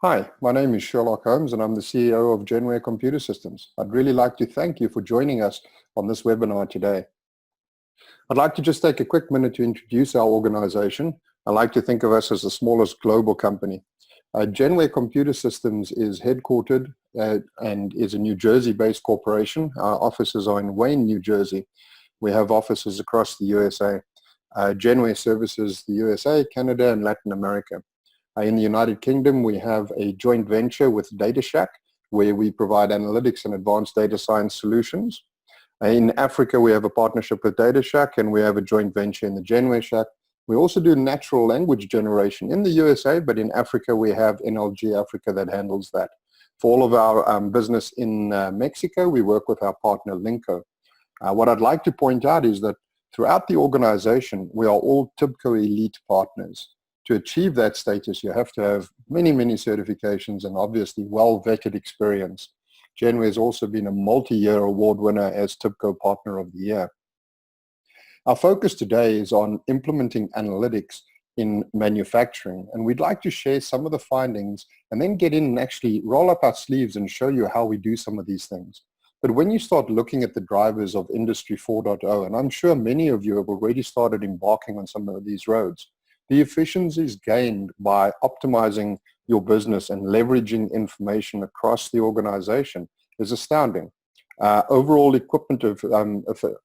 Hi, my name is Sherlock Holmes and I'm the CEO of Genware Computer Systems. I'd really like to thank you for joining us on this webinar today. I'd like to just take a quick minute to introduce our organization. I like to think of us as the smallest global company. Genware Computer Systems is headquartered and is a New Jersey-based corporation. Our offices are in Wayne, New Jersey. We have offices across the USA. Genware services the USA, Canada, and Latin America. In the United Kingdom, we have a joint venture with DataShack, where we provide analytics and advanced data science solutions. In Africa, we have a partnership with DataShack, and we have a joint venture in the Genware Shack. We also do natural language generation in the USA, but in Africa, we have NLG Africa that handles that. For all of our business in Mexico, we work with our partner Linko. What I'd like to point out is that throughout the organization, we are all TIBCO elite partners. To achieve that status, you have to have many certifications and obviously well-vetted experience. Genware has also been a multi-year award winner as TIBCO Partner of the Year. Our focus today is on implementing analytics in manufacturing, and we'd like to share some of the findings and then get in and actually roll up our sleeves and show you how we do some of these things. But when you start looking at the drivers of Industry 4.0, and I'm sure many of you have already started embarking on some of these roads, the efficiencies gained by optimizing your business and leveraging information across the organization is astounding. Overall equipment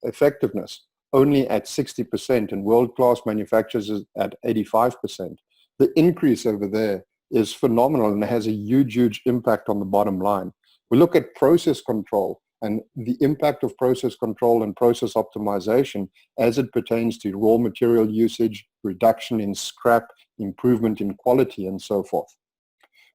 effectiveness only at 60% and world-class manufacturers is at 85%. The increase over there is phenomenal and has a huge impact on the bottom line. We look at process control and the impact of process control and process optimization as it pertains to raw material usage, reduction in scrap, improvement in quality, and so forth.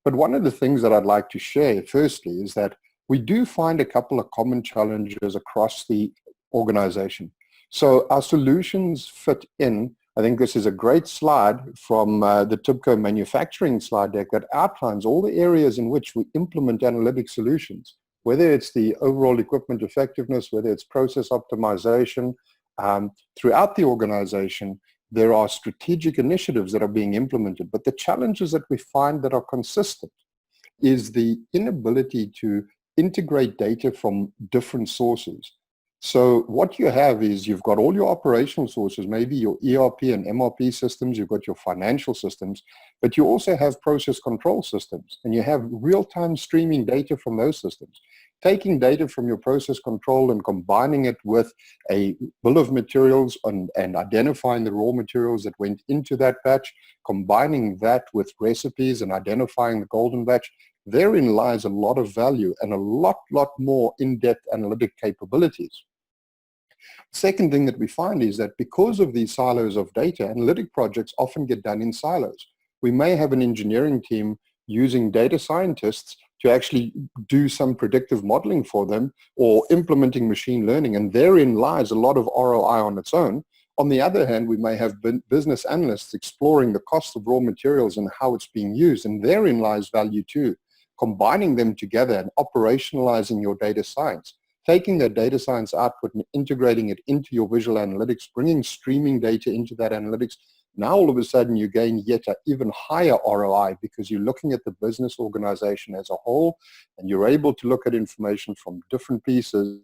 But one of the things that I'd like to share firstly is that we do find a couple of common challenges across the organization. So our solutions fit in. I think this is a great slide from the TIBCO manufacturing slide deck that outlines all the areas in which we implement analytic solutions, whether it's the overall equipment effectiveness, whether it's process optimization. Throughout the organization, there are strategic initiatives that are being implemented, but the challenges that we find that are consistent is the inability to integrate data from different sources. So what you have is you've got all your operational sources, maybe your ERP and MRP systems, you've got your financial systems, but you also have process control systems, and you have real-time streaming data from those systems. Taking data from your process control and combining it with a bill of materials and identifying the raw materials that went into that batch, combining that with recipes and identifying the golden batch, therein lies a lot of value and a lot more in-depth analytic capabilities. Second thing that we find is that because of these silos of data, analytic projects often get done in silos. We may have an engineering team using data scientists to actually do some predictive modeling for them or implementing machine learning, and therein lies a lot of ROI on its own. On the other hand, we may have business analysts exploring the cost of raw materials and how it's being used, and therein lies value too. Combining them together and operationalizing your data science, taking that data science output and integrating it into your visual analytics, bringing streaming data into that analytics. Now all of a sudden you gain yet an even higher ROI because you're looking at the business organization as a whole, and you're able to look at information from different pieces,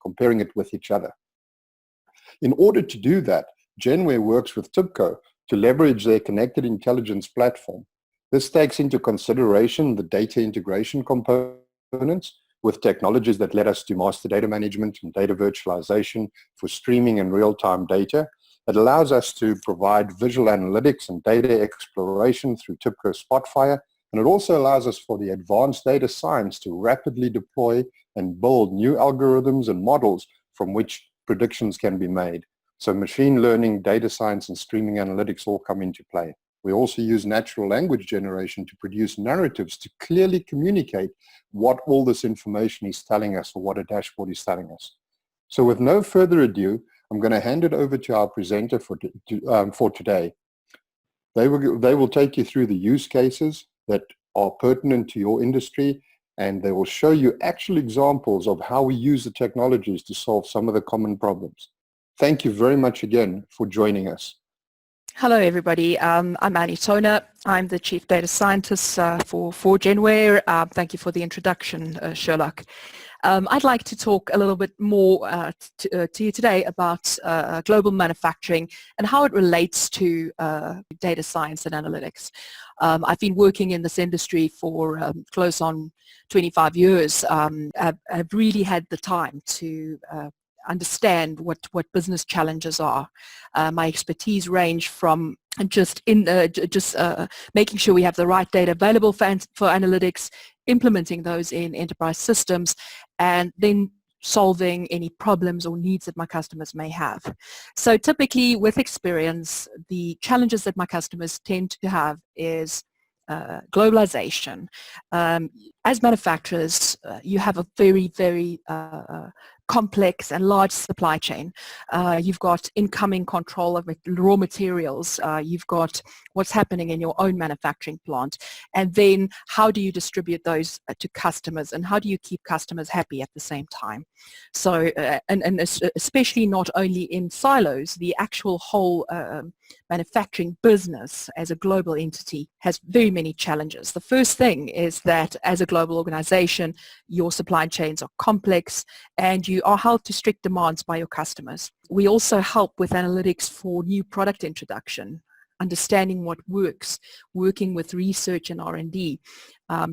comparing it with each other. In order to do that, Genware works with TIBCO to leverage their connected intelligence platform. This takes into consideration the data integration components with technologies that let us do master data management and data virtualization for streaming and real-time data. It allows us to provide visual analytics and data exploration through TIBCO Spotfire, and it also allows us for the advanced data science to rapidly deploy and build new algorithms and models from which predictions can be made. So machine learning, data science, and streaming analytics all come into play. We also use natural language generation to produce narratives to clearly communicate what all this information is telling us or what a dashboard is telling us. So with no further ado, I'm going to hand it over to our presenter for today. They will take you through the use cases that are pertinent to your industry, and they will show you actual examples of how we use the technologies to solve some of the common problems. Thank you very much again for joining us. Hello everybody, I'm Anni. I'm the Chief Data Scientist for Genware. Thank you for the introduction, Sherlock. I'd like to talk a little bit more to you today about global manufacturing and how it relates to data science and analytics. I've been working in this industry for close on 25 years. I've really had the time to understand what business challenges are. My expertise range from just making sure we have the right data available for analytics, implementing those in enterprise systems, and then solving any problems or needs that my customers may have. So typically with experience, the challenges that my customers tend to have is globalization. As manufacturers, you have a very complex and large supply chain. You've got incoming control of raw materials. You've got what's happening in your own manufacturing plant. And then how do you distribute those to customers, and how do you keep customers happy at the same time? So, and especially not only in silos, the actual whole manufacturing business as a global entity has very many challenges. The first thing is that as a global organization, your supply chains are complex and you are held to strict demands by your customers. We also help with analytics for new product introduction, understanding what works, working with research and R&D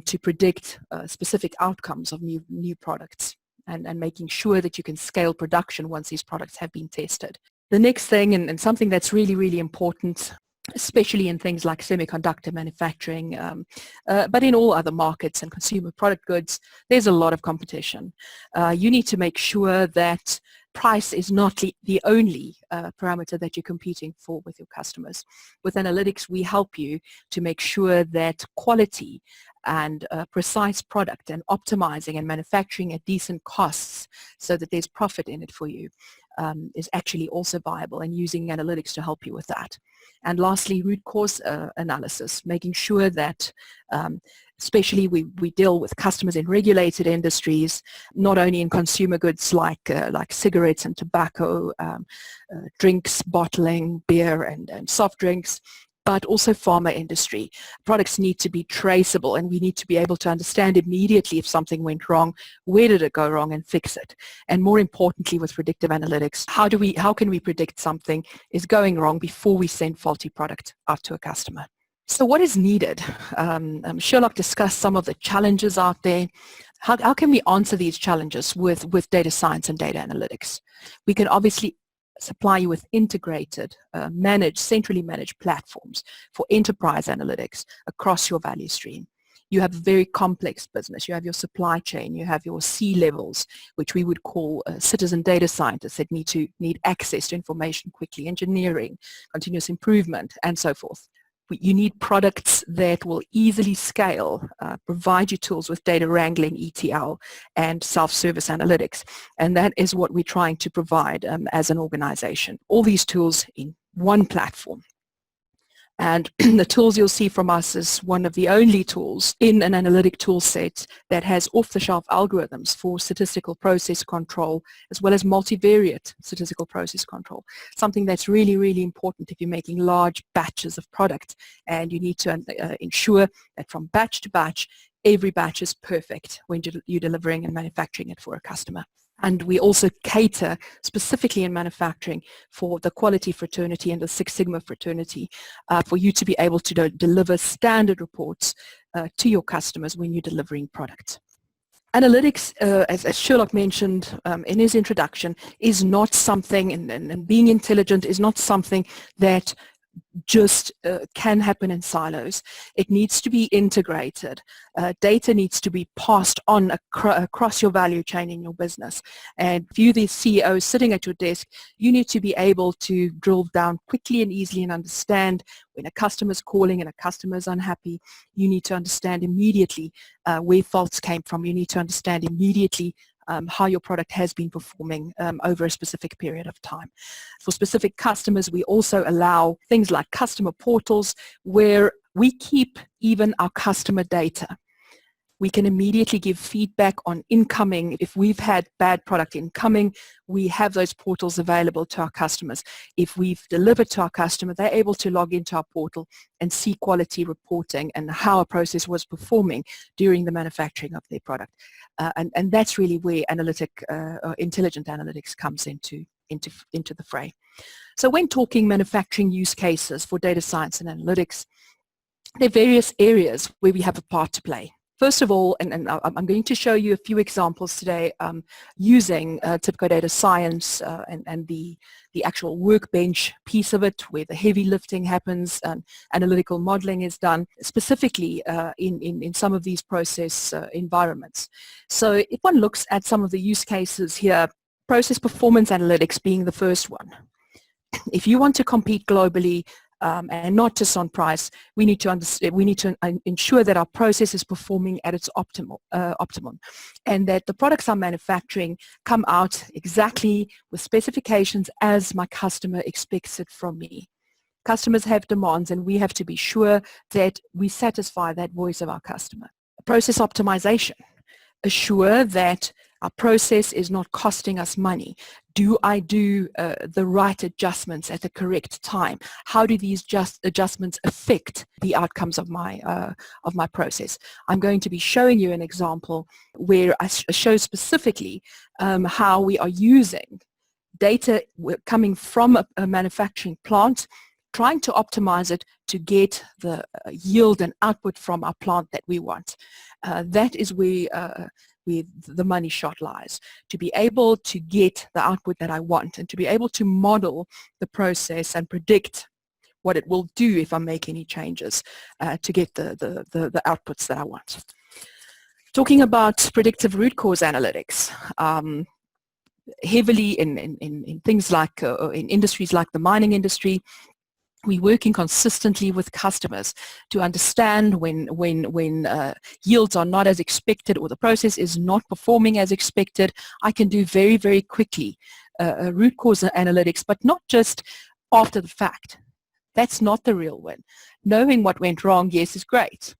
to predict specific outcomes of new products, and making sure that you can scale production once these products have been tested. The next thing, and something that's really important, especially in things like semiconductor manufacturing, but in all other markets and consumer product goods, there's a lot of competition. You need to make sure that price is not the only parameter that you're competing for with your customers. With analytics, we help you to make sure that quality and precise product and optimizing and manufacturing at decent costs so that there's profit in it for you is actually also viable, and using analytics to help you with that. And lastly, root cause analysis, making sure that especially we deal with customers in regulated industries, not only in consumer goods like cigarettes and tobacco, drinks, bottling, beer and soft drinks, but also pharma industry. Products need to be traceable, and we need to be able to understand immediately if something went wrong, where did it go wrong, and fix it. And more importantly, with predictive analytics, how can we predict something is going wrong before we send faulty product out to a customer? So what is needed? Sherlock discussed some of the challenges out there. How can we answer these challenges with data science and data analytics? We can obviously supply you with integrated, centrally managed platforms for enterprise analytics across your value stream. You have a very complex business. You have your supply chain. You have your C-levels, which we would call citizen data scientists that need access to information quickly, engineering, continuous improvement, and so forth. You need products that will easily scale, provide you tools with data wrangling, ETL, and self-service analytics. And that is what we're trying to provide as an organization. All these tools in one platform. And the tools you'll see from us is one of the only tools in an analytic tool set that has off-the-shelf algorithms for statistical process control, as well as multivariate statistical process control. Something that's really important if you're making large batches of product, and you need to ensure that from batch to batch, every batch is perfect when you're delivering and manufacturing it for a customer. And we also cater specifically in manufacturing for the quality fraternity and the Six Sigma fraternity for you to be able to deliver standard reports to your customers when you're delivering products. Analytics, as Sherlock mentioned in his introduction, is not something, and being intelligent is not something that just can happen in silos. It needs to be integrated. Data needs to be passed on across your value chain in your business. And if you're the CEO sitting at your desk, you need to be able to drill down quickly and easily and understand when a customer's calling and a customer's unhappy. You need to understand immediately where faults came from. You need to understand immediately how your product has been performing over a specific period of time. For specific customers, we also allow things like customer portals where we keep even our customer data. We can immediately give feedback on incoming. If we've had bad product incoming, we have those portals available to our customers. If we've delivered to our customer, they're able to log into our portal and see quality reporting and how a process was performing during the manufacturing of their product. And that's really where intelligent analytics comes into the fray. So when talking manufacturing use cases for data science and analytics, there are various areas where we have a part to play. First of all, and I'm going to show you a few examples today using TIBCO Data Science and the actual workbench piece of it, where the heavy lifting happens and analytical modeling is done, specifically in some of these process environments. So if one looks at some of the use cases here, process performance analytics being the first one. If you want to compete globally, and not just on price, we need to ensure that our process is performing at its optimum, and that the products I'm manufacturing come out exactly with specifications as my customer expects it from me. Customers have demands, and we have to be sure that we satisfy that voice of our customer. Process optimization. Assure that our process is not costing us money. Do I do the right adjustments at the correct time? How do these adjustments affect the outcomes of my process? I'm going to be showing you an example where I show specifically how we are using data coming from a manufacturing plant, trying to optimize it to get the yield and output from our plant that we want. That is where the money shot lies, to be able to get the output that I want and to be able to model the process and predict what it will do if I make any changes to get the outputs that I want. Talking about predictive root cause analytics, heavily in things like, in industries like the mining industry, we're working consistently with customers to understand when yields are not as expected or the process is not performing as expected. I can do very, very quickly root cause analytics, but not just after the fact. That's not the real win. Knowing what went wrong, yes, is great,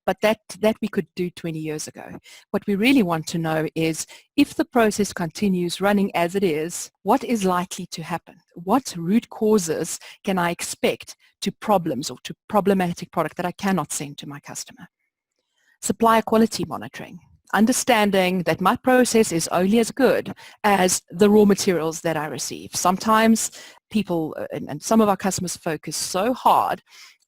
but that we could do 20 years ago. What we really want to know is, if the process continues running as it is, what is likely to happen? What root causes can I expect to problems or to problematic product that I cannot send to my customer? Supplier quality monitoring. Understanding that my process is only as good as the raw materials that I receive. Sometimes people and some of our customers focus so hard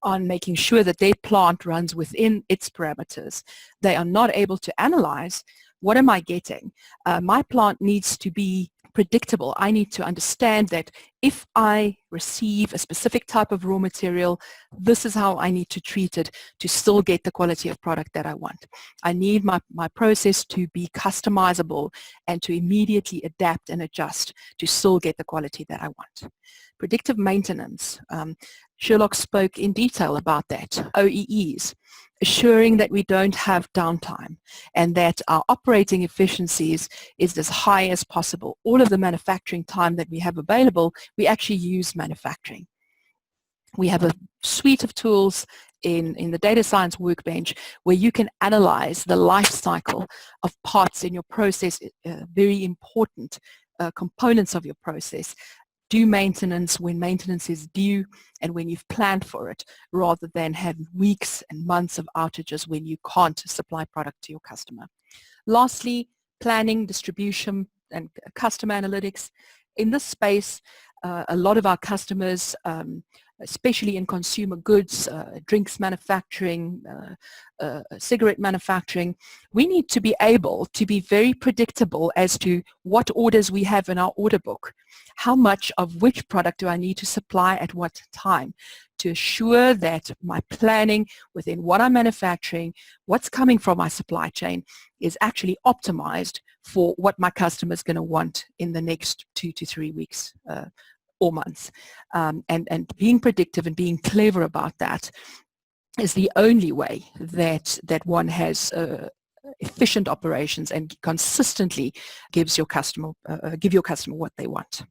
on making sure that their plant runs within its parameters. They are not able to analyze, what am I getting? My plant needs to be predictable. I need to understand that if I receive a specific type of raw material, this is how I need to treat it to still get the quality of product that I want. I need my process to be customizable and to immediately adapt and adjust to still get the quality that I want. Predictive maintenance. Sherlock spoke in detail about that. OEEs, assuring that we don't have downtime and that our operating efficiencies is as high as possible. All of the manufacturing time that we have available, we actually use manufacturing. We have a suite of tools in the data science workbench where you can analyze the life cycle of parts in your process, very important components of your process. Do maintenance when maintenance is due and when you've planned for it, rather than have weeks and months of outages when you can't supply product to your customer. Lastly, planning, distribution, and customer analytics. In this space, a lot of our customers, especially in consumer goods, drinks manufacturing, cigarette manufacturing, we need to be able to be very predictable as to what orders we have in our order book. How much of which product do I need to supply at what time, to assure that my planning within what I'm manufacturing, what's coming from my supply chain, is actually optimized for what my customer is going to want in the next 2 to 3 weeks or months. And being predictive and being clever about that is the only way that one has efficient operations and consistently gives your customer give your customer what they want.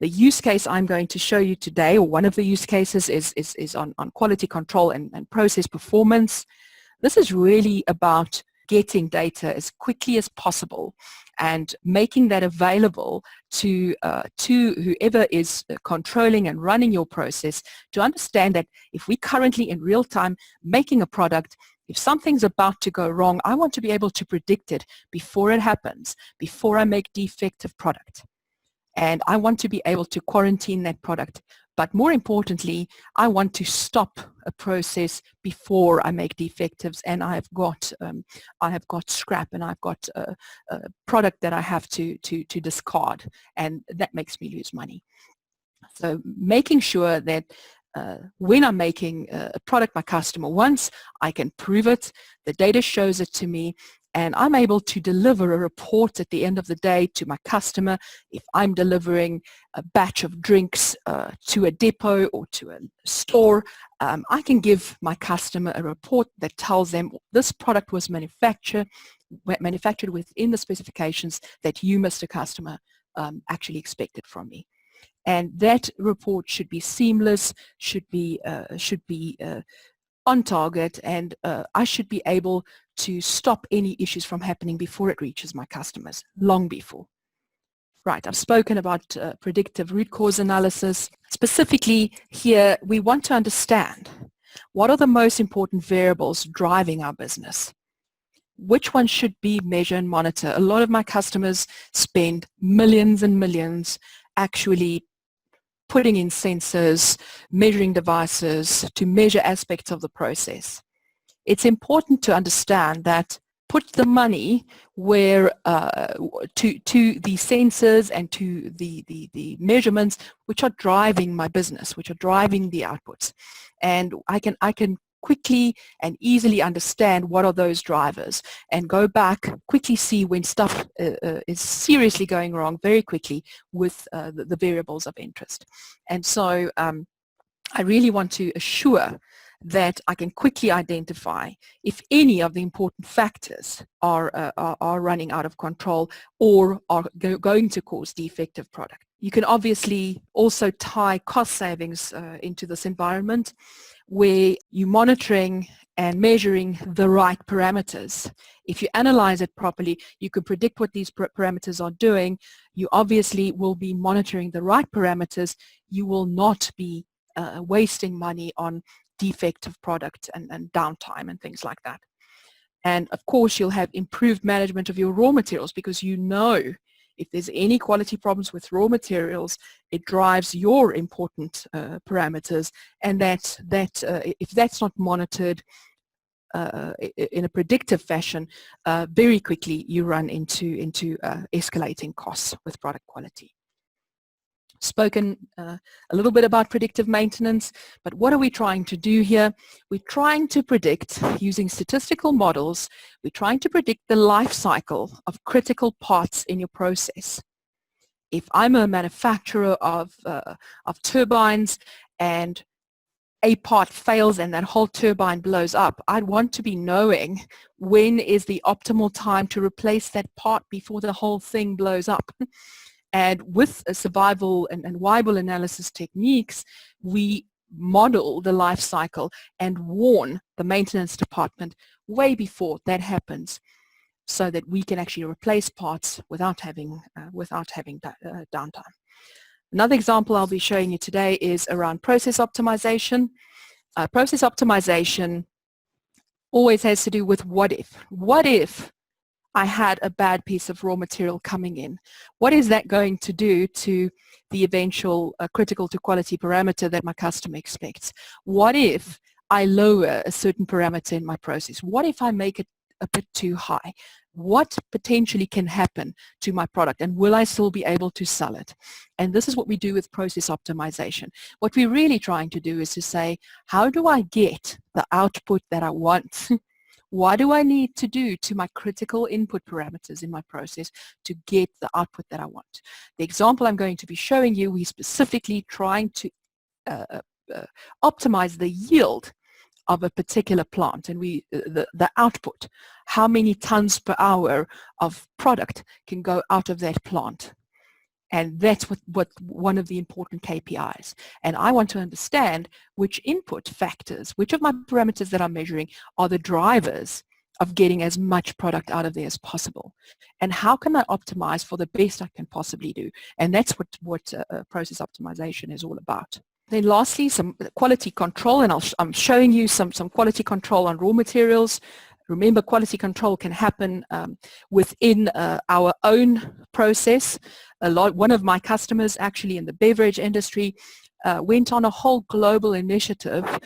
The use case I'm going to show you today, or one of the use cases, is on quality control and process performance. This is really about getting data as quickly as possible and making that available to whoever is controlling and running your process, to understand that if we currently in real time making a product, if something's about to go wrong, I want to be able to predict it before it happens, before I make defective product. And I want to be able to quarantine that product. But more importantly, I want to stop a process before I make defectives, and I have got scrap, and I've got a product that I have to discard, and that makes me lose money. So making sure that when I'm making a product my customer wants, I can prove it, the data shows it to me, and I'm able to deliver a report at the end of the day to my customer. If I'm delivering a batch of drinks to a depot or to a store, I can give my customer a report that tells them this product was manufactured within the specifications that you, Mr. Customer, actually expected from me. And that report should be seamless, should be on target, and I should be able to stop any issues from happening before it reaches my customers, long before. Right, I've spoken about predictive root cause analysis. Specifically here, we want to understand what are the most important variables driving our business. Which ones should be measure and monitor? A lot of my customers spend millions and millions actually putting in sensors, measuring devices to measure aspects of the process. It's important to understand that put the money where to the sensors and to the measurements which are driving my business, which are driving the outputs. And I can quickly and easily understand what are those drivers and go back, quickly see when stuff is seriously going wrong very quickly with the variables of interest. And so I really want to assure that I can quickly identify if any of the important factors are running out of control or are going to cause defective product. You can obviously also tie cost savings into this environment where you're monitoring and measuring the right parameters. If you analyze it properly, you can predict what these parameters are doing. You obviously will be monitoring the right parameters. You will not be wasting money on defective product and downtime and things like that. And of course, you'll have improved management of your raw materials because you know if there's any quality problems with raw materials, it drives your important parameters, and that if that's not monitored in a predictive fashion, very quickly you run into escalating costs with product quality. Spoken a little bit about predictive maintenance, but what are we trying to do here? We're trying to predict, using statistical models, we're trying to predict the life cycle of critical parts in your process. If I'm a manufacturer of turbines and a part fails and that whole turbine blows up, I'd want to be knowing when is the optimal time to replace that part before the whole thing blows up. And with a survival and Weibull analysis techniques, we model the life cycle and warn the maintenance department way before that happens so that we can actually replace parts without having downtime. Another example I'll be showing you today is around process optimization. Process optimization always has to do with what if. What if I had a bad piece of raw material coming in? What is that going to do to the eventual critical to quality parameter that my customer expects? What if I lower a certain parameter in my process? What if I make it a bit too high? What potentially can happen to my product, and will I still be able to sell it? And this is what we do with process optimization. What we're really trying to do is to say, how do I get the output that I want? What do I need to do to my critical input parameters in my process to get the output that I want? The example I'm going to be showing you, we're specifically trying to optimize the yield of a particular plant, and the output, how many tons per hour of product can go out of that plant. And that's what one of the important KPIs. And I want to understand which input factors, which of my parameters that I'm measuring are the drivers of getting as much product out of there as possible. And how can I optimize for the best I can possibly do? And that's what process optimization is all about. Then lastly, some quality control, and I'm showing you some quality control on raw materials. Remember, quality control can happen within our own process. One of my customers, actually in the beverage industry, went on a whole global initiative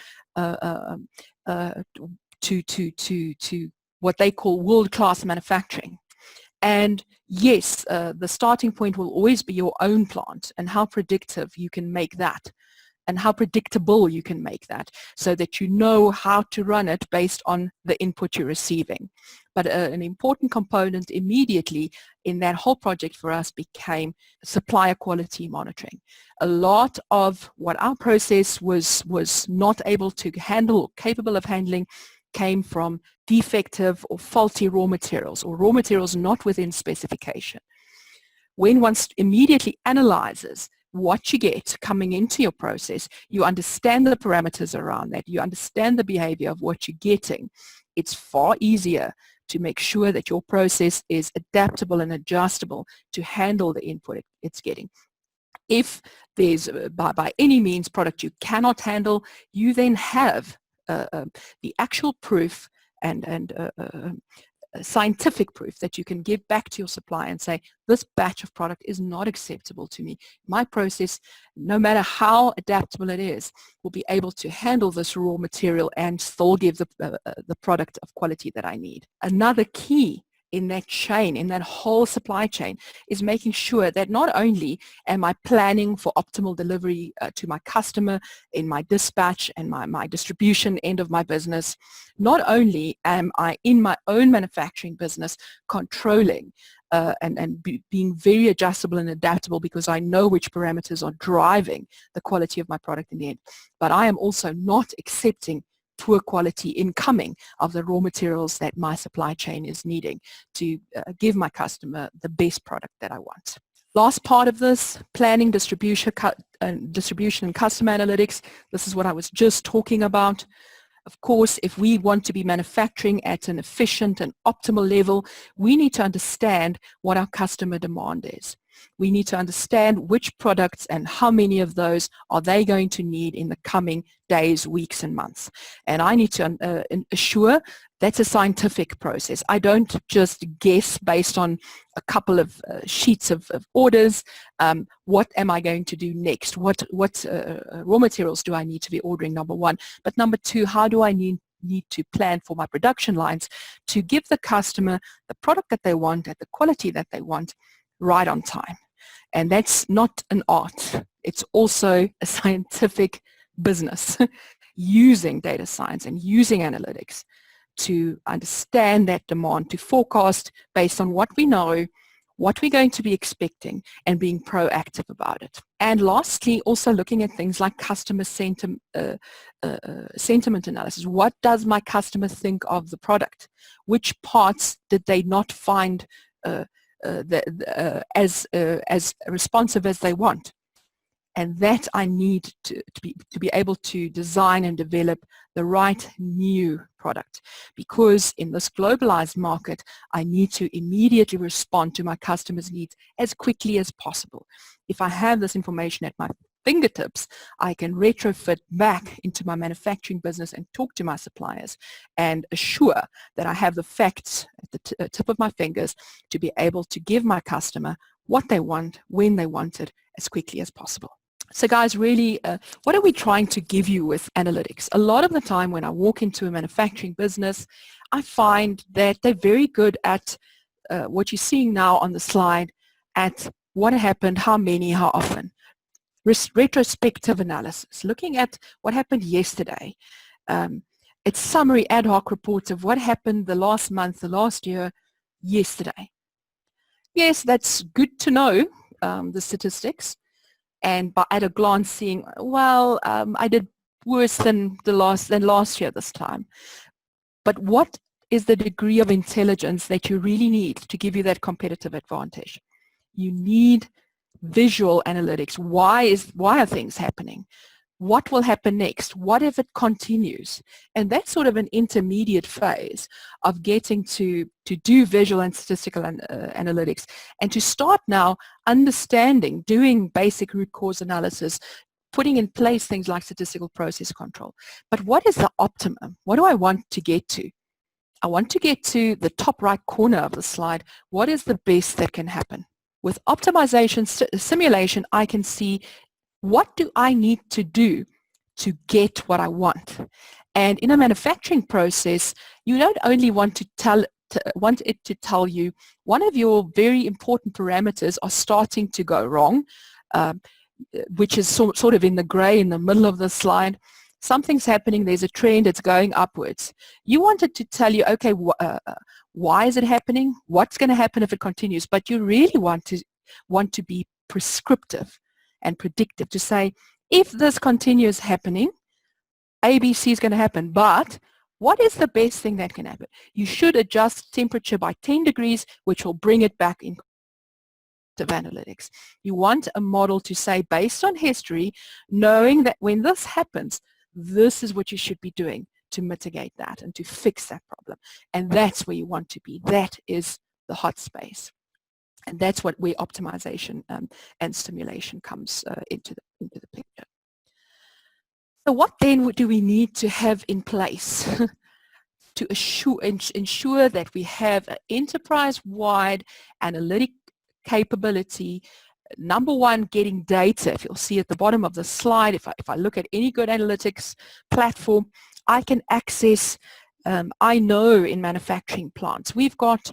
to what they call world-class manufacturing. And yes, the starting point will always be your own plant and how predictive you can make that, and how predictable you can make that, so that you know how to run it based on the input you're receiving. But an important component immediately in that whole project for us became supplier quality monitoring. A lot of what our process was not able to handle or capable of handling came from defective or faulty raw materials, or raw materials not within specification. When one immediately analyzes what you get coming into your process, you understand the parameters around that, you understand the behavior of what you're getting, it's far easier to make sure that your process is adaptable and adjustable to handle the input it's getting. If there's by any means product you cannot handle, you then have the actual proof and scientific proof that you can give back to your supplier and say, this batch of product is not acceptable to me. My process, no matter how adaptable it is, will be able to handle this raw material and still give the product of quality that I need. Another key in that chain, in that whole supply chain, is making sure that not only am I planning for optimal delivery to my customer in my dispatch and my distribution end of my business, not only am I in my own manufacturing business controlling being very adjustable and adaptable, because I know which parameters are driving the quality of my product in the end, but I am also not accepting poor quality incoming of the raw materials that my supply chain is needing to give my customer the best product that I want. Last part of this, planning, distribution and customer analytics. This is what I was just talking about. Of course, if we want to be manufacturing at an efficient and optimal level, we need to understand what our customer demand is. We need to understand which products and how many of those are they going to need in the coming days, weeks, and months. And I need to assure that's a scientific process. I don't just guess based on a couple of sheets of orders. What am I going to do next? What raw materials do I need to be ordering, number one? But number two, how do I need to plan for my production lines to give the customer the product that they want at the quality that they want right on time? And that's not an art. It's also a scientific business using data science and using analytics to understand that demand, to forecast based on what we know, what we're going to be expecting, and being proactive about it. And lastly, also looking at things like customer sentiment analysis. What does my customer think of the product? Which parts did they not find as responsive as they want? And that I need to be able to design and develop the right new product, because in this globalized market, I need to immediately respond to my customers' needs as quickly as possible. If I have this information at my fingertips, I can retrofit back into my manufacturing business and talk to my suppliers and assure that I have the facts at the tip of my fingers to be able to give my customer what they want, when they want it, as quickly as possible. So guys, really, what are we trying to give you with analytics? A lot of the time when I walk into a manufacturing business, I find that they're very good at what you're seeing now on the slide, at what happened, how many, how often. Retrospective analysis, looking at what happened yesterday. It's summary ad hoc reports of what happened the last month, the last year, yesterday. Yes, that's good to know, the statistics. And at a glance seeing, well, I did worse than last year this time. But what is the degree of intelligence that you really need to give you that competitive advantage? You need visual analytics. Why are things happening? what will happen next? What if it continues? And that's sort of an intermediate phase of getting to do visual and statistical analytics, and to start now understanding, doing basic root cause analysis, putting in place things like statistical process control. But what is the optimum? What do I want to get to? I want to get to the top right corner of the slide. What is the best that can happen? With optimization simulation, I can see what do I need to do to get what I want. And in a manufacturing process, you don't only want it to tell you one of your very important parameters are starting to go wrong, which is sort of in the gray in the middle of the slide. Something's happening, there's a trend, it's going upwards. You want it to tell you, okay, why is it happening? What's going to happen if it continues? But you really want to be prescriptive and predictive, to say, if this continues happening, ABC is going to happen, but what is the best thing that can happen? You should adjust temperature by 10 degrees, which will bring it back into analytics. You want a model to say, based on history, knowing that when this happens, this is what you should be doing to mitigate that and to fix that problem. And that's where you want to be. That is the hot space. And that's where optimization and stimulation comes into the picture. So what then do we need to have in place to ensure that we have an enterprise-wide analytic capability? Number one, getting data. If you'll see at the bottom of the slide, if I look at any good analytics platform, I can access, I know in manufacturing plants, we've got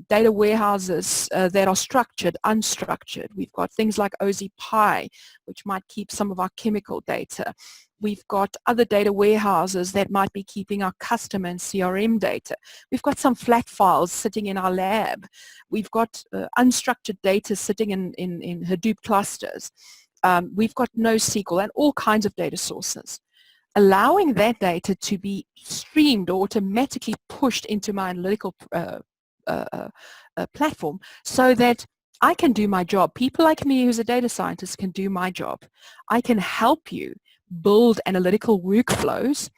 data warehouses that are structured, unstructured. We've got things like OZPy, which might keep some of our chemical data. We've got other data warehouses that might be keeping our customer and CRM data. We've got some flat files sitting in our lab. We've got unstructured data sitting in Hadoop clusters. We've got NoSQL and all kinds of data sources. Allowing that data to be streamed or automatically pushed into my analytical platform, so that I can do my job. People like me who's a data scientist can do my job. I can help you build analytical workflows,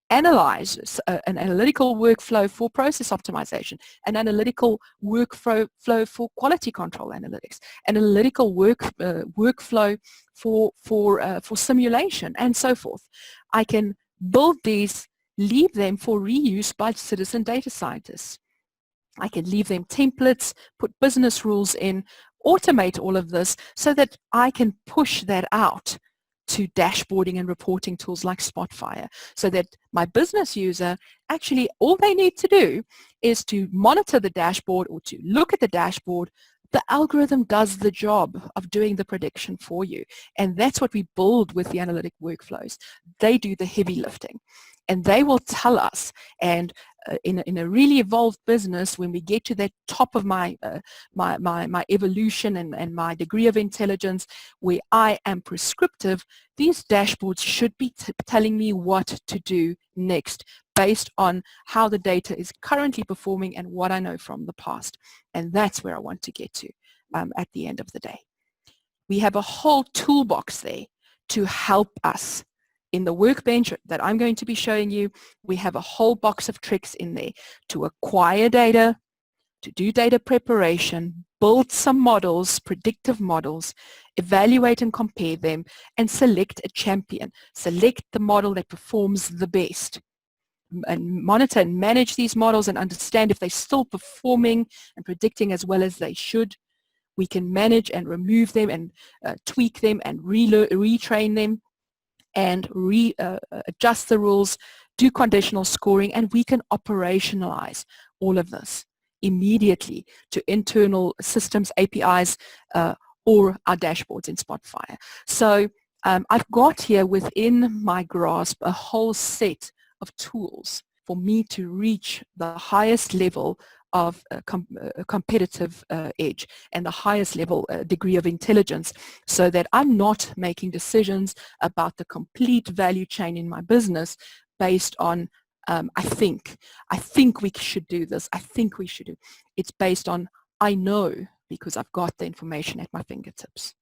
analyze an analytical workflow for process optimization, an analytical workflow for quality control analytics, an analytical workflow for simulation, and so forth. I can build these, leave them for reuse by citizen data scientists. I can leave them templates, put business rules in, automate all of this so that I can push that out to dashboarding and reporting tools like Spotfire, so that my business user, actually all they need to do is to monitor the dashboard or to look at the dashboard. The algorithm does the job of doing the prediction for you. And that's what we build with the analytic workflows. They do the heavy lifting. And they will tell us, and in a really evolved business, when we get to that top of my evolution and my degree of intelligence, where I am prescriptive, these dashboards should be telling me what to do next based on how the data is currently performing and what I know from the past. And that's where I want to get to at the end of the day. We have a whole toolbox there to help us. In the workbench that I'm going to be showing you, we have a whole box of tricks in there to acquire data, to do data preparation, build some models, predictive models, evaluate and compare them, and select a champion. Select the model that performs the best. And monitor and manage these models and understand if they're still performing and predicting as well as they should. We can manage and remove them and tweak them and retrain them, and adjust the rules, do conditional scoring, and we can operationalize all of this immediately to internal systems, APIs, or our dashboards in Spotfire. So I've got here within my grasp a whole set of tools for me to reach the highest level of competitive edge and the highest level degree of intelligence, so that I'm not making decisions about the complete value chain in my business based on I think we should do this, I think we should do. It's based on I know, because I've got the information at my fingertips.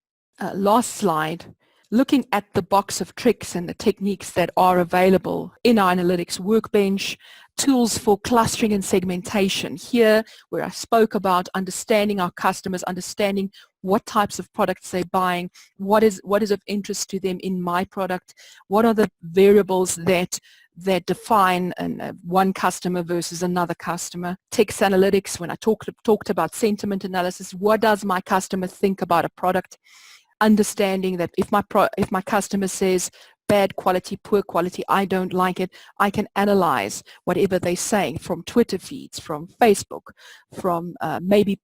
Last slide. looking at the box of tricks and the techniques that are available in our analytics workbench, tools for clustering and segmentation. Here, where I spoke about understanding our customers, understanding what types of products they're buying, what is of interest to them in my product, what are the variables that define one customer versus another customer. Text analytics, when I talked about sentiment analysis, what does my customer think about a product? Understanding that if my customer says bad quality, poor quality, I don't like it, I can analyze whatever they're saying from Twitter feeds, from Facebook, from maybe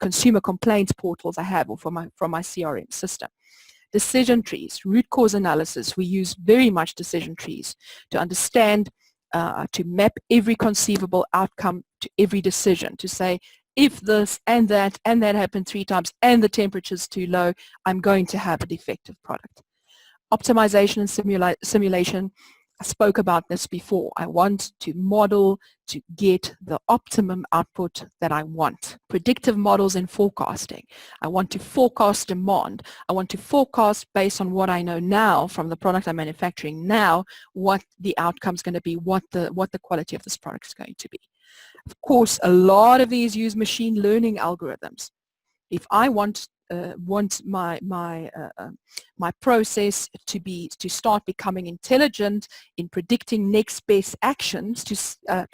consumer complaints portals I have, or from my CRM system. Decision trees, root cause analysis. We use very much decision trees to understand, to map every conceivable outcome to every decision, to say, if this and that happened 3 times and the temperature's too low, I'm going to have a defective product. Optimization and simulation, I spoke about this before. I want to model to get the optimum output that I want. Predictive models and forecasting. I want to forecast demand. I want to forecast based on what I know now from the product I'm manufacturing now, what the outcome's going to be, what the quality of this product is going to be. Of course, a lot of these use machine learning algorithms. If I want my process to start becoming intelligent in predicting next best actions, I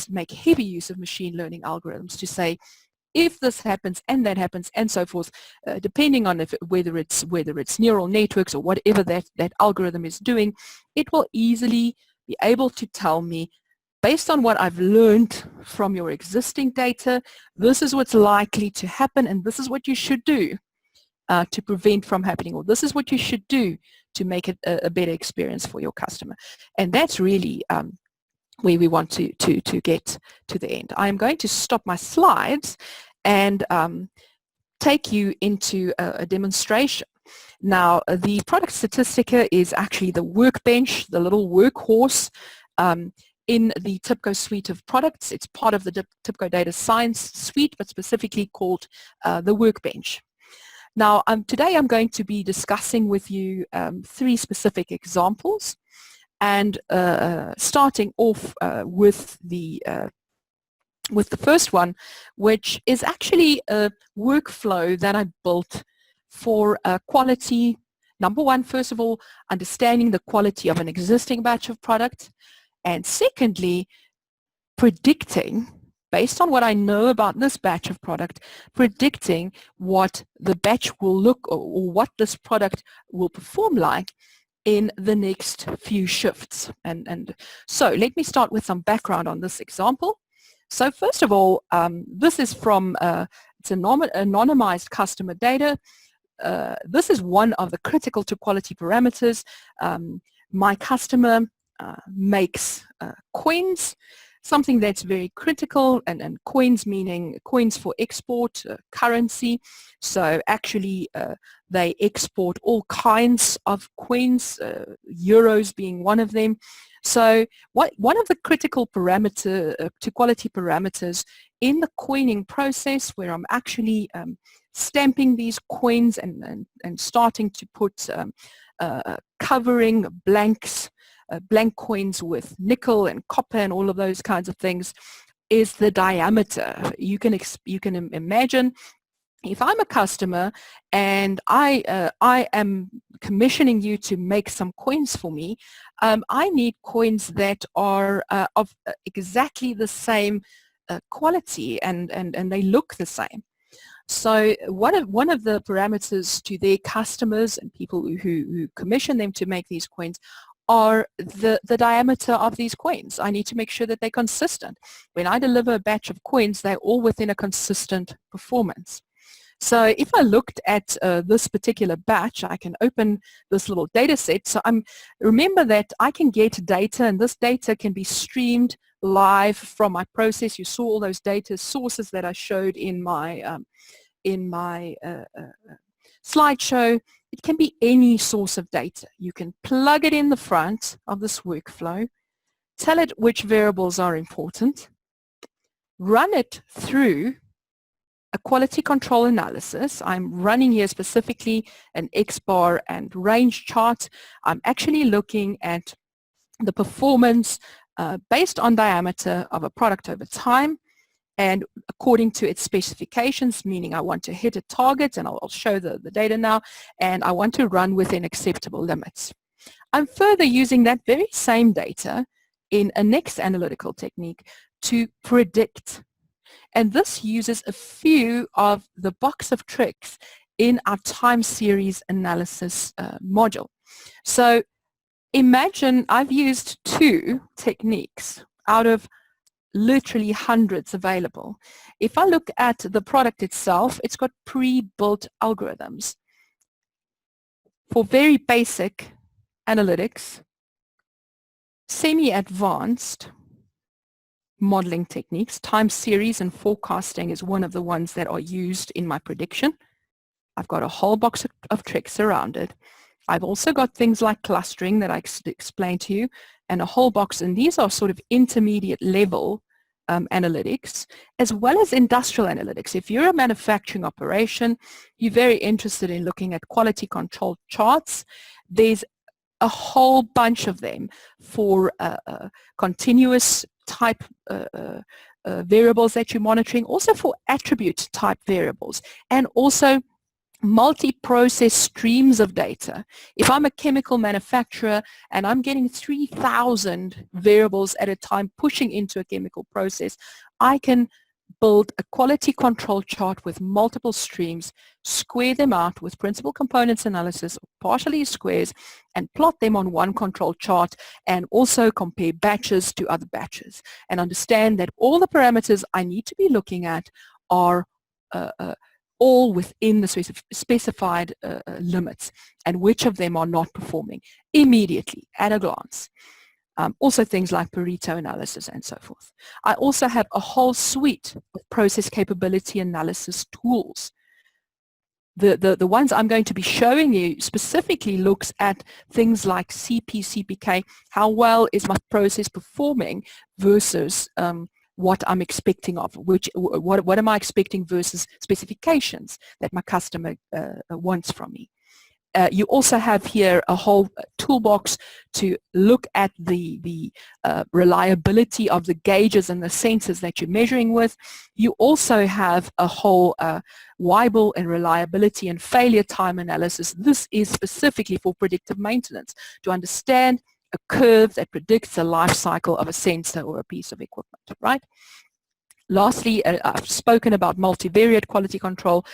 make heavy use of machine learning algorithms to say, if this happens and that happens and so forth, depending on whether it's neural networks or whatever that algorithm is doing, it will easily be able to tell me, based on what I've learned from your existing data, this is what's likely to happen and this is what you should do to prevent from happening, or this is what you should do to make it a better experience for your customer. And that's really where we want to get to the end. I'm going to stop my slides and take you into a demonstration. Now, the product statistica is actually the workbench, the little workhorse in the TIBCO suite of products. It's part of the TIBCO Data Science suite, but specifically called the workbench. Now, today I'm going to be discussing with you 3 specific examples, and starting off with the first one, which is actually a workflow that I built for quality. Number one, first of all, understanding the quality of an existing batch of product. And secondly, predicting, based on what I know about this batch of product, predicting what the batch will look or what this product will perform like in the next few shifts. And so let me start with some background on this example. So first of all, this is from it's anonymized customer data. This is one of the critical to quality parameters. My customer makes coins, something that's very critical, and coins meaning coins for export, currency. So actually they export all kinds of coins, euros being one of them. So one of the critical parameter to quality parameters in the coining process, where I'm actually stamping these coins and starting to put covering blanks, blank coins with nickel and copper and all of those kinds of things, is the diameter. You can imagine, if I'm a customer and I am commissioning you to make some coins for me, I need coins that are of exactly the same quality and they look the same. So one of the parameters to their customers and people who commission them to make these coins are the diameter of these coins. I need to make sure that they're consistent. When I deliver a batch of coins, they're all within a consistent performance. So if I looked at this particular batch, I can open this little data set. So remember that I can get data, and this data can be streamed live from my process. You saw all those data sources that I showed in my slideshow. It can be any source of data. You can plug it in the front of this workflow, tell it which variables are important, run it through a quality control analysis. I'm running here specifically an X-bar and range chart. I'm actually looking at the performance based on diameter of a product over time and according to its specifications, meaning I want to hit a target, and I'll show the data now, and I want to run within acceptable limits. I'm further using that very same data in a next analytical technique to predict. And this uses a few of the box of tricks in our time series analysis module. So imagine I've used 2 techniques out of literally hundreds available. If I look at the product itself, it's got pre-built algorithms for very basic analytics, semi-advanced modeling techniques. Time series and forecasting is one of the ones that are used in my prediction. I've got a whole box of tricks around it. I've also got things like clustering that I explained to you, and a whole box, and these are sort of intermediate level analytics, as well as industrial analytics. If you're a manufacturing operation, you're very interested in looking at quality control charts. There's a whole bunch of them for continuous type variables that you're monitoring, also for attribute type variables, and also multi-process streams of data. If I'm a chemical manufacturer and I'm getting 3,000 variables at a time pushing into a chemical process, I can build a quality control chart with multiple streams, square them out with principal components analysis, partially squares, and plot them on one control chart, and also compare batches to other batches, and understand that all the parameters I need to be looking at are all within the specified limits, and which of them are not performing immediately at a glance. Also things like Pareto analysis and so forth. I also have a whole suite of process capability analysis tools. The ones I'm going to be showing you specifically looks at things like CP, CPK, how well is my process performing versus what I'm expecting of, what am I expecting versus specifications that my customer wants from me. You also have here a whole toolbox to look at the reliability of the gauges and the sensors that you're measuring with. You also have a whole Weibull and reliability and failure time analysis. This is specifically for predictive maintenance, to understand a curve that predicts the life cycle of a sensor or a piece of equipment, right? Lastly, I've spoken about multivariate quality control.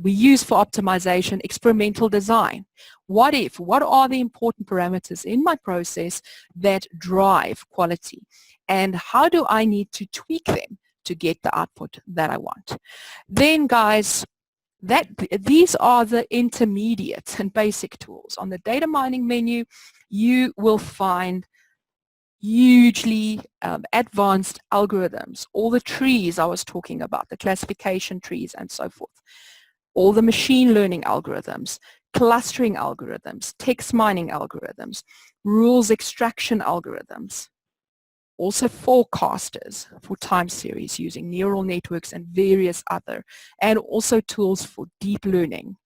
We use for optimization experimental design. What are the important parameters in my process that drive quality? And how do I need to tweak them to get the output that I want? Then, guys, these are the intermediate and basic tools. On the data mining menu, you will find hugely advanced algorithms, all the trees I was talking about, the classification trees and so forth, all the machine learning algorithms, clustering algorithms, text mining algorithms, rules extraction algorithms, also forecasters for time series using neural networks and various other, and also tools for deep learning.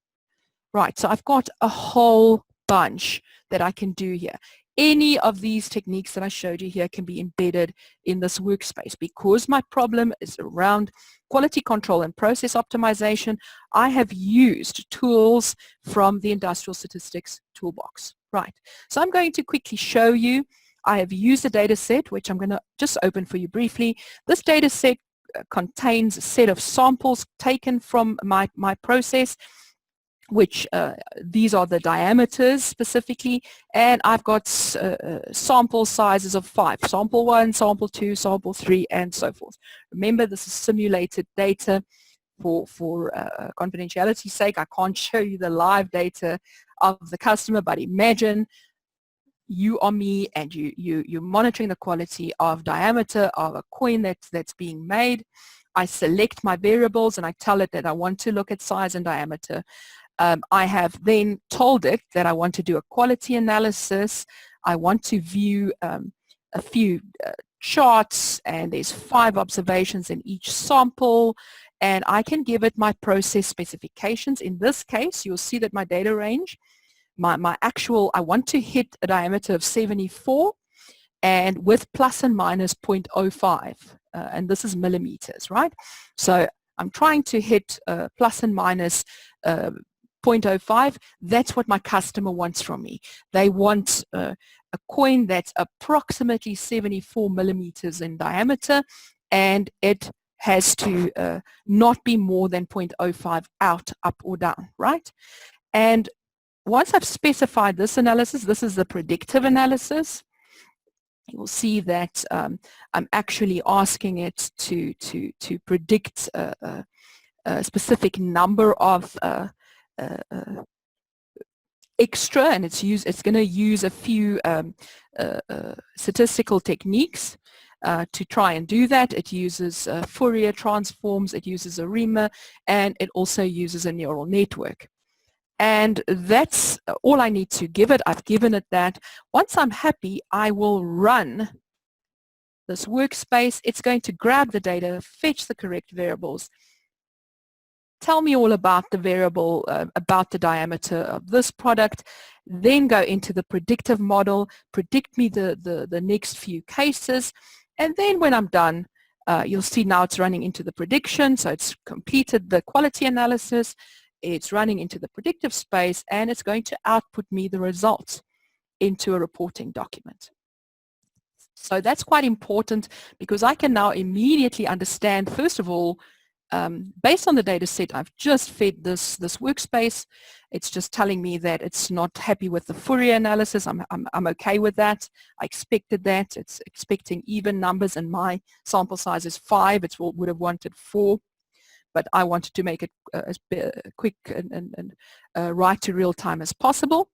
Right, so I've got a whole bunch that I can do here. Any of these techniques that I showed you here can be embedded in this workspace. Because my problem is around quality control and process optimization, I have used tools from the Industrial Statistics Toolbox. Right, so I'm going to quickly show you. I have used a data set, which I'm going to just open for you briefly. This data set contains a set of samples taken from my process, which these are the diameters specifically, and I've got sample sizes of 5, sample 1, sample 2, sample 3, and so forth. Remember, this is simulated data. For confidentiality's sake, I can't show you the live data of the customer, but imagine you are me and you're monitoring the quality of diameter of a coin that's being made. I select my variables and I tell it that I want to look at size and diameter. I have then told it that I want to do a quality analysis. I want to view a few charts, and there's 5 observations in each sample, and I can give it my process specifications. In this case, you'll see that my data range, my actual, I want to hit a diameter of 74 and with plus and minus 0.05, and this is millimeters, right? So I'm trying to hit plus and minus 0.05. That's what my customer wants from me. They want a coin that's approximately 74 millimeters in diameter, and it has to not be more than 0.05 out, up or down, right? And once I've specified this analysis, this is the predictive analysis. You'll see that I'm actually asking it to predict a specific number of extra, and it's going to use a few statistical techniques to try and do that. It uses Fourier transforms, it uses a Riemann, and it also uses a neural network. And that's all I need to give it. I've given it that. Once I'm happy, I will run this workspace. It's going to grab the data, fetch the correct variables, tell me all about the variable, about the diameter of this product, then go into the predictive model, predict me the next few cases, and then when I'm done, you'll see now it's running into the prediction, so it's completed the quality analysis, it's running into the predictive space, and it's going to output me the results into a reporting document. So that's quite important because I can now immediately understand, first of all, based on the data set I've just fed this workspace, it's just telling me that it's not happy with the Fourier analysis. I'm okay with that. I expected that. It's expecting even numbers, and my sample size is 5. It would have wanted 4. But I wanted to make it as quick and right to real time as possible.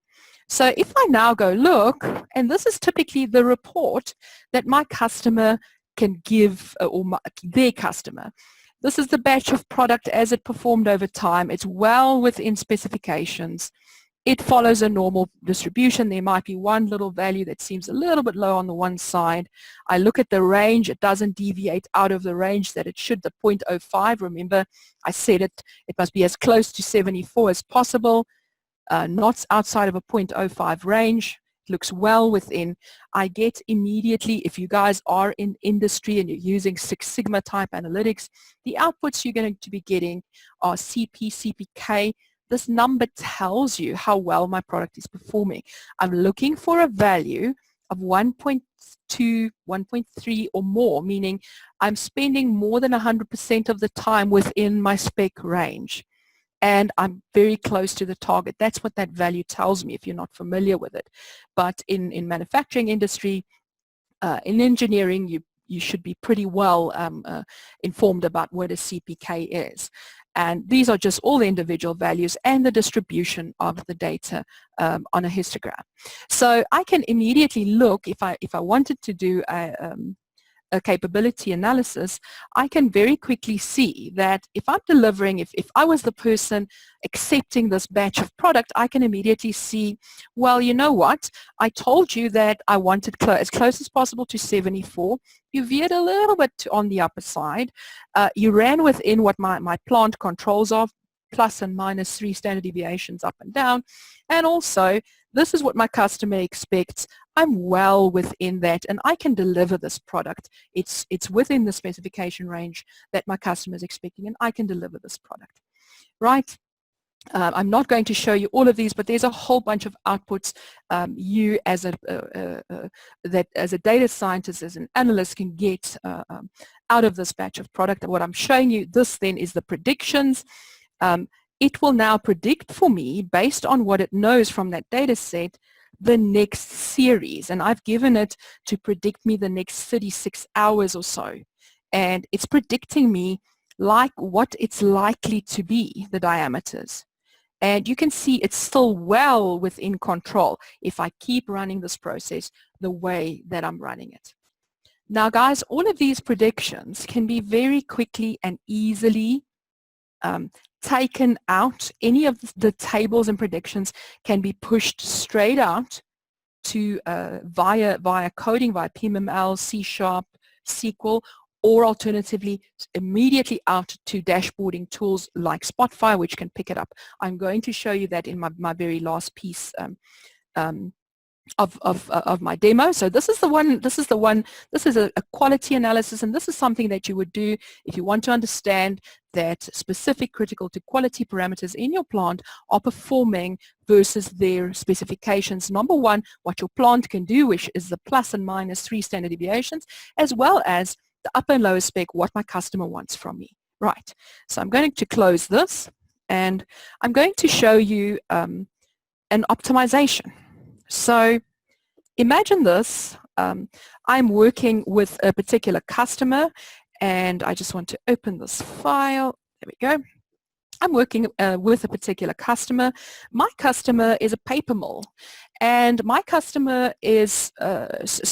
So if I now go look, and this is typically the report that my customer can give, or their customer. This is the batch of product as it performed over time. It's well within specifications. It follows a normal distribution. There might be one little value that seems a little bit low on the one side. I look at the range. It doesn't deviate out of the range that it should, the 0.05. Remember, I said it must be as close to 74 as possible, not outside of a 0.05 range. It looks well within. I get immediately, if you guys are in industry and you're using Six Sigma type analytics, the outputs you're going to be getting are CP, CPK. This number tells you how well my product is performing. I'm looking for a value of 1.2, 1.3 or more, meaning I'm spending more than 100% of the time within my spec range. And I'm very close to the target. That's what that value tells me if you're not familiar with it. But in manufacturing industry, in engineering, you should be pretty well informed about what a CPK is. And these are just all the individual values and the distribution of the data on a histogram. So I can immediately look, if I wanted to do a capability analysis, I can very quickly see that if I'm delivering, if I was the person accepting this batch of product, I can immediately see, well, you know what? I told you that I wanted as close as possible to 74. You veered a little bit on the upper side. You ran within what my plant controls are, plus and minus 3 standard deviations up and down. And also, this is what my customer expects. I'm well within that, and I can deliver this product. It's within the specification range that my customer is expecting, and I can deliver this product, right? I'm not going to show you all of these, but there's a whole bunch of outputs you as a data scientist, as an analyst, can get out of this batch of product. And what I'm showing you, this then is the predictions. It will now predict for me, based on what it knows from that data set, the next series. And I've given it to predict me the next 36 hours or so. And it's predicting me like what it's likely to be, the diameters. And you can see it's still well within control if I keep running this process the way that I'm running it. Now, guys, all of these predictions can be very quickly and easily taken out. Any of the tables and predictions can be pushed straight out to via coding, via PMML, C#, SQL, or alternatively immediately out to dashboarding tools like Spotfire, which can pick it up. I'm going to show you that in my very last piece of my demo. So this is a quality analysis, and this is something that you would do if you want to understand that specific critical to quality parameters in your plant are performing versus their specifications. Number one, what your plant can do, which is the plus and minus 3 standard deviations, as well as the upper and lower spec, what my customer wants from me. Right, so I'm going to close this, and I'm going to show you an optimization. So imagine this, I'm working with a particular customer, and I just want to open this file. There we go. I'm working with a particular customer. My customer is a paper mill, and my customer is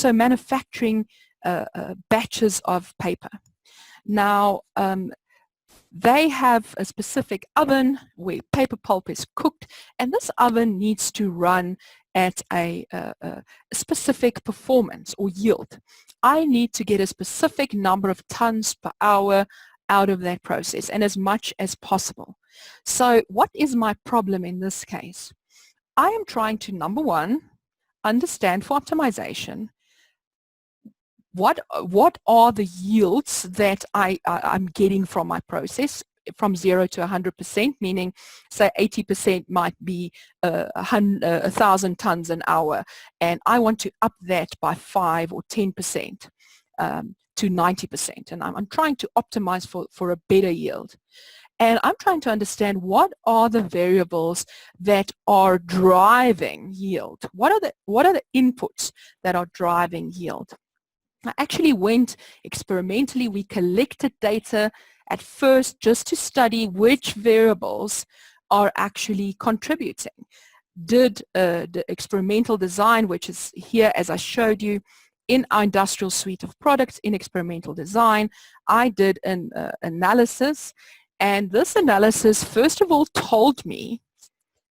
manufacturing batches of paper. Now, they have a specific oven where paper pulp is cooked, and this oven needs to run at a specific performance or yield. I need to get a specific number of tons per hour out of that process, and as much as possible. So what is my problem in this case? I am trying to, number one, understand for optimization what are the yields that I'm getting from my process from 0 to 100%, meaning say 80% might be 1,000 tons an hour, and I want to up that by 5 or 10% to 90%, and I'm trying to optimize for a better yield. And I'm trying to understand what are the variables that are driving yield. What are the inputs that are driving yield? I actually went experimentally. We collected data at first just to study which variables are actually contributing. Did the experimental design, which is here as I showed you in our industrial suite of products in experimental design, I did an analysis, and this analysis first of all told me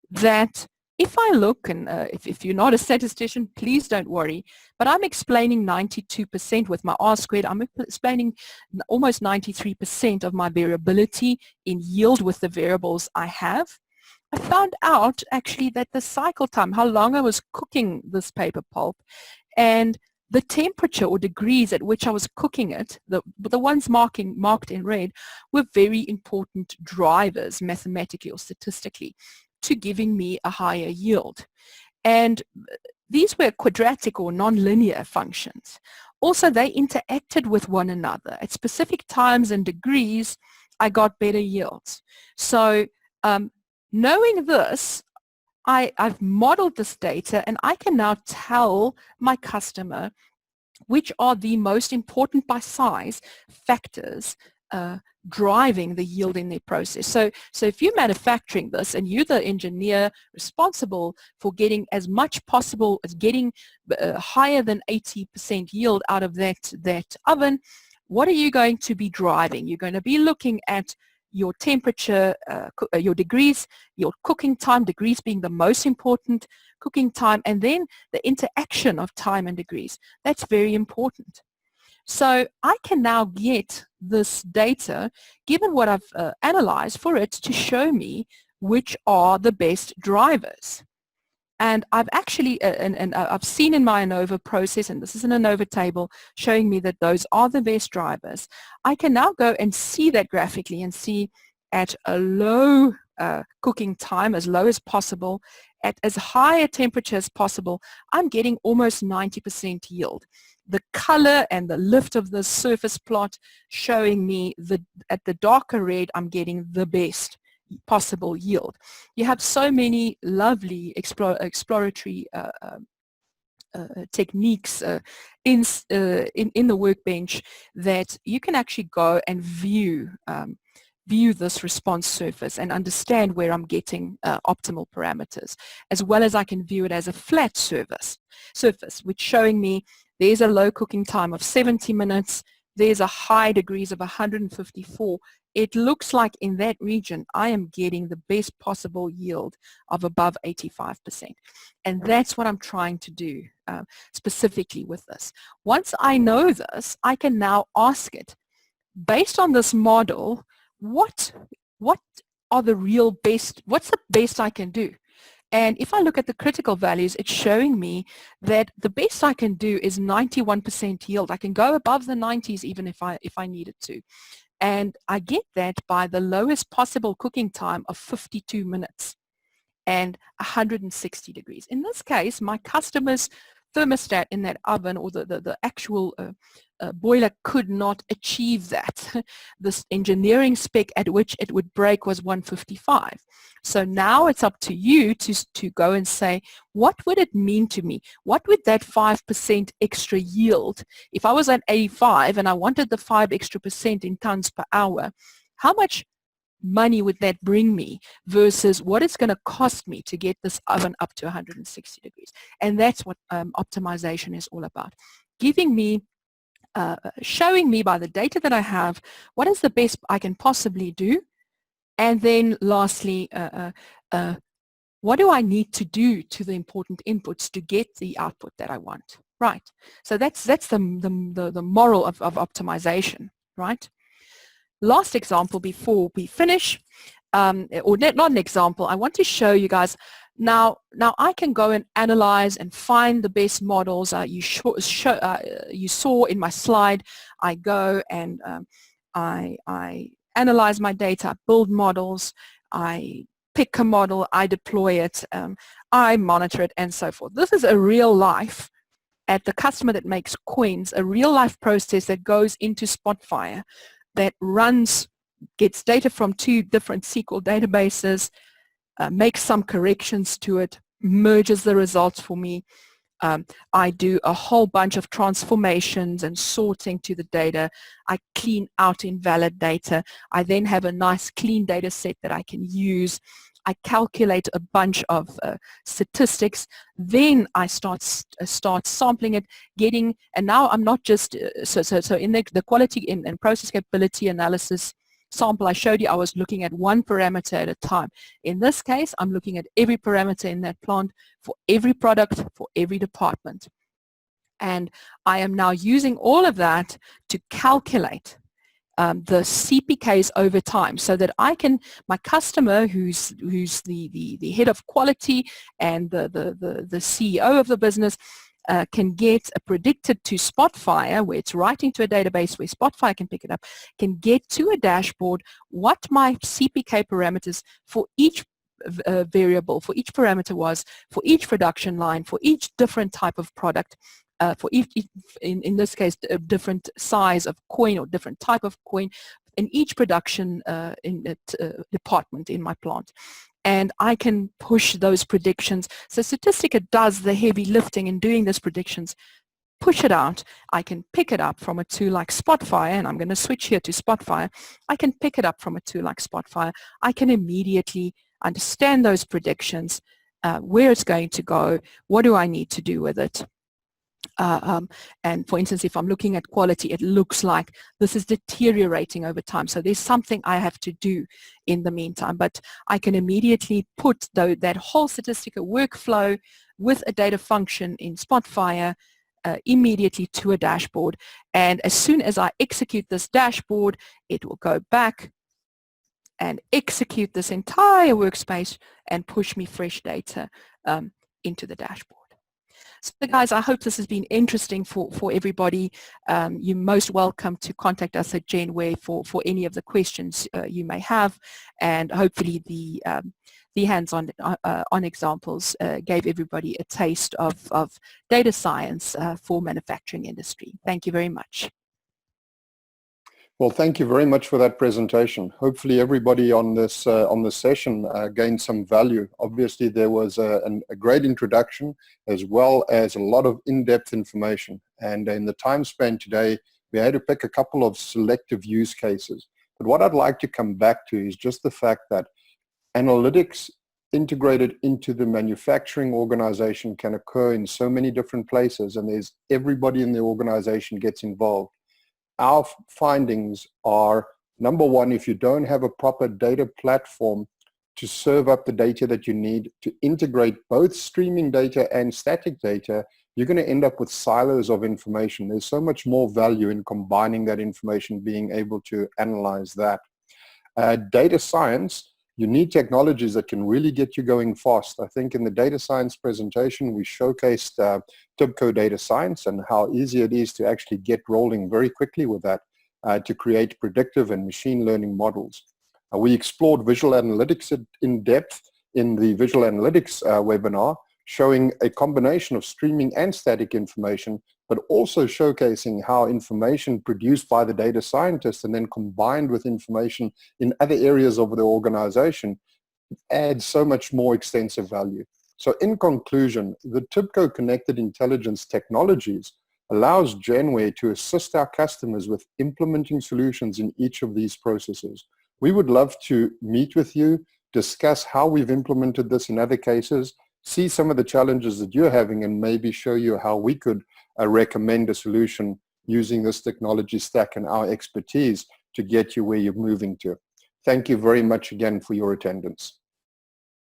that if I look, and if you're not a statistician, please don't worry, but I'm explaining 92% with my R squared. I'm explaining almost 93% of my variability in yield with the variables I have. I found out actually that the cycle time, how long I was cooking this paper pulp, and the temperature or degrees at which I was cooking it, the ones marked in red, were very important drivers mathematically or statistically to giving me a higher yield. And these were quadratic or nonlinear functions. Also, they interacted with one another. At specific times and degrees, I got better yields. So knowing this, I've modeled this data, and I can now tell my customer which are the most important by size factors driving the yield in their process. So if you're manufacturing this and you're the engineer responsible for getting as much possible as getting higher than 80% yield out of that oven, what are you going to be driving? You're going to be looking at your temperature, your degrees, your cooking time, degrees being the most important, cooking time, and then the interaction of time and degrees. That's very important. So I can now get this data, given what I've analyzed, for it to show me which are the best drivers. And I've actually, and I've seen in my ANOVA process, and this is an ANOVA table showing me that those are the best drivers. I can now go and see that graphically and see at a low cooking time, as low as possible, at as high a temperature as possible, I'm getting almost 90% yield. The color and the lift of the surface plot showing me at the darker red, I'm getting the best possible yield. You have so many lovely exploratory techniques in the workbench that you can actually go and view this response surface and understand where I'm getting optimal parameters, as well as I can view it as a flat surface, which showing me there's a low cooking time of 70 minutes, there's a high degrees of 154. It looks like in that region I am getting the best possible yield of above 85%. And that's what I'm trying to do specifically with this. Once I know this, I can now ask it, based on this model, what are the real best, what's the best I can do? And if I look at the critical values, it's showing me that the best I can do is 91% yield. I can go above the 90s even if I needed to. And I get that by the lowest possible cooking time of 52 minutes and 160 degrees. In this case, my customer's thermostat in that oven, or the actual boiler, could not achieve that. This engineering spec at which it would break was 155. So now it's up to you to go and say, what would it mean to me? What would that 5% extra yield, if I was at 85 and I wanted the 5% extra in tons per hour, how much money would that bring me versus what it's going to cost me to get this oven up to 160 degrees? And that's what optimization is all about. Giving me, showing me by the data that I have, what is the best I can possibly do? And then lastly, what do I need to do to the important inputs to get the output that I want? Right. So that's the moral of optimization, right? Last example before we finish, or not an example, I want to show you guys. Now I can go and analyze and find the best models. You saw in my slide, I go and I analyze my data, build models, I pick a model, I deploy it, I monitor it, and so forth. This is a real life, at the customer that makes coins, a real life process that goes into Spotfire, that runs, gets data from 2 different SQL databases, makes some corrections to it, merges the results for me. I do a whole bunch of transformations and sorting to the data. I clean out invalid data. I then have a nice clean data set that I can use. I calculate a bunch of statistics. Then I start sampling it, getting, and now I'm not just, so in the quality and process capability analysis sample I showed you, I was looking at one parameter at a time. In this case, I'm looking at every parameter in that plant for every product, for every department. And I am now using all of that to calculate the CPKs over time, so that I can, my customer who's the head of quality and the CEO of the business, can get a predicted to Spotfire, where it's writing to a database where Spotfire can pick it up, can get to a dashboard what my CPK parameters for each variable, for each parameter was, for each production line, for each different type of product, for each, in this case, a different size of coin or different type of coin in each production department in my plant. And I can push those predictions. So Statistica does the heavy lifting in doing these predictions, push it out. I can pick it up from a tool like Spotfire, and I'm going to switch here to Spotfire. I can pick it up from a tool like Spotfire. I can immediately understand those predictions, where it's going to go, what do I need to do with it. And for instance, if I'm looking at quality, it looks like this is deteriorating over time. So there's something I have to do in the meantime. But I can immediately put that whole Statistica workflow with a data function in Spotfire immediately to a dashboard. And as soon as I execute this dashboard, it will go back and execute this entire workspace and push me fresh data into the dashboard. So guys, I hope this has been interesting for everybody. You're most welcome to contact us at Genware for any of the questions you may have, and hopefully the hands-on on examples gave everybody a taste of data science for manufacturing industry. Thank you very much. Well, thank you very much for that presentation. Hopefully everybody on this session gained some value. Obviously there was a great introduction as well as a lot of in-depth information. And in the time span today, we had to pick a couple of selective use cases. But what I'd like to come back to is just the fact that analytics integrated into the manufacturing organization can occur in so many different places, and there's everybody in the organization gets involved. Our findings are, number one, if you don't have a proper data platform to serve up the data that you need to integrate both streaming data and static data, you're going to end up with silos of information. There's so much more value in combining that information, being able to analyze that. Data science, you need technologies that can really get you going fast. I think in the data science presentation, we showcased TIBCO Data Science and how easy it is to actually get rolling very quickly with that to create predictive and machine learning models. We explored visual analytics in depth in the visual analytics webinar, showing a combination of streaming and static information, but also showcasing how information produced by the data scientist and then combined with information in other areas of the organization adds so much more extensive value. So in conclusion, the TIBCO Connected Intelligence technologies allows Genware to assist our customers with implementing solutions in each of these processes. We would love to meet with you, discuss how we've implemented this in other cases, see some of the challenges that you're having, and maybe show you how we could recommend a solution using this technology stack and our expertise to get you where you're moving to. Thank you very much again for your attendance.